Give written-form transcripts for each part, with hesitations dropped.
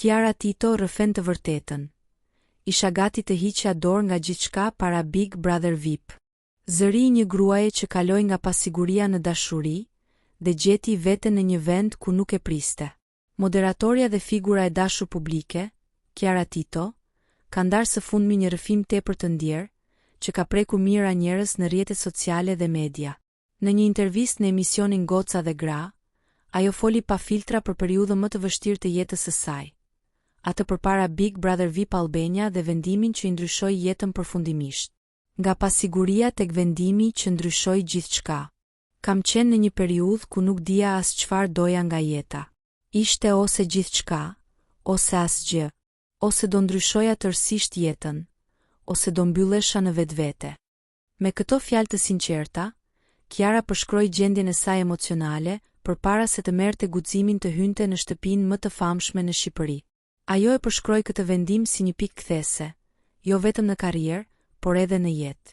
Kiara Tito rrëfen të vërtetën. Isha gati të hiqja dorë nga gjithçka para Big Brother VIP. Zëri një gruaje që kaloi nga pasiguria në dashuri dhe gjeti veten në një vend ku nuk e priste. Moderatorja dhe figura e dashur publike, Kiara Tito, ka ndarë së fundmi një rrëfim tepër të ndjerë, që ka prekur mijëra njerëz në rrjetet sociale dhe media. Në një intervistë në emisionin Goca dhe Gra, ajo foli pa filtra për periudhën më të vështirë të jetës së saj, atë përpara Big Brother VIP Albania dhe vendimin që i ndryshoi jetën përfundimisht. Nga pasiguria tek vendimi që ndryshoi gjithçka. Kam qenë në një periudhë ku nuk dija as çfarë doja nga jeta. Ishte ose gjithçka, ose asgjë, ose do ndryshoja tërësisht jetën, ose do mbyllesha në vetvete. Me këto fjalë të sinqerta, Kiara përshkroi gjendjen e saj emocionale përpara se të merrte guximin të hynte në shtëpinë më të famshme në Shqipëri. Ajo e përshkroi këtë vendim si një pikë kthese, jo vetëm në karrierë, por edhe në jetë.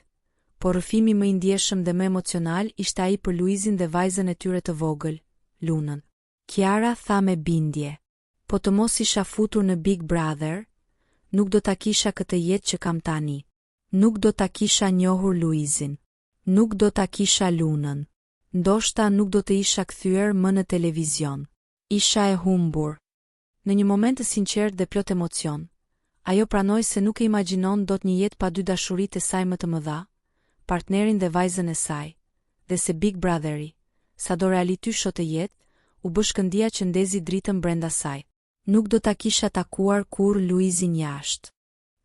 Por rrëfimi më i ndjeshëm dhe më emocional ishte ai për Luizin dhe vajzën e tyre të vogël, Lunën. Kiara tha me bindje: "Po të mos isha futur në Big Brother, nuk do ta kisha këtë jetë që kam tani. Nuk do ta kisha njohur Luizin. Nuk do ta kisha Lunën. Ndoshta nuk do të isha kthyer më në televizion. Isha e humbur." Në një moment të sinqertë dhe plot emocion, ajo pranoi se nuk e imagjinon dot një jetë pa dy dashuritë e saj më të mëdha, partnerin dhe vajzën e saj, dhe se Big Brotheri, sado reality show të jetë, u bë shkëndija që ndezi dritën brenda saj. Nuk do ta kisha takuar kur Luizin jashtë.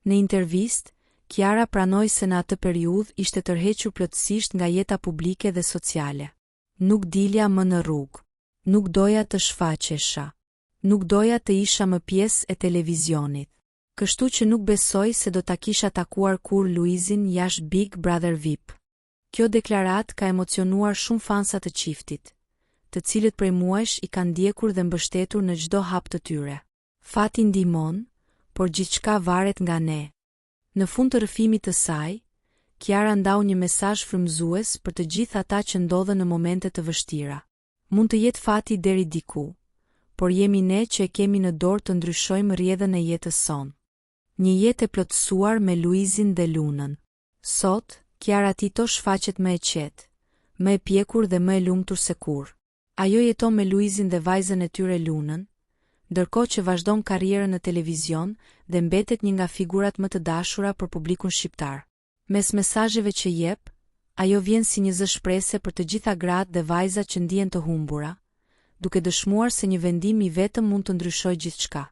Në intervistë, Kiara pranoi se në atë periudhë ishte tërhequr plotësisht nga jeta publike dhe sociale. Nuk dilja më në rrugë. Nuk doja të shfaqesha. Nuk doja të isha më pjesë e televizionit. Kështu që nuk besoj se do ta kisha takuar kur Luizin jashtë Big Brother VIP. Kjo deklaratë ka emocionuar shumë fansa të çiftit, të cilët prej muajsh i kanë ndjekur dhe mbështetur në çdo hap të tyre. Fati ndihmon, por gjithçka varet nga ne. Në fund të rrëfimit të saj, Kiara ndau një mesazh frymëzues për të gjithë ata që ndodhen në momente të vështira. Mund të jetë fati deri diku, por jemi ne që e kemi në dorë të ndryshojmë rrjedhën e jetës sonë. Një jetë e plotësuar me Luizin dhe Lunën. Sot, Kiara Tito shfaqet më e qetë, më e pjekur dhe më e lumtur se kurrë. Ajo jeton me Luizin dhe vajzën e tyre Lunën, ndërkohë që vazhdon karrierën në televizion dhe mbetet një nga figurat më të dashura për publikun shqiptar. Mes mesazheve që jep, ajo vjen si një zë shprese për të gjitha gratë dhe vajzat që ndihen të humbura, duke dëshmuar se një vendim i vetëm mund të ndryshojë gjithçka.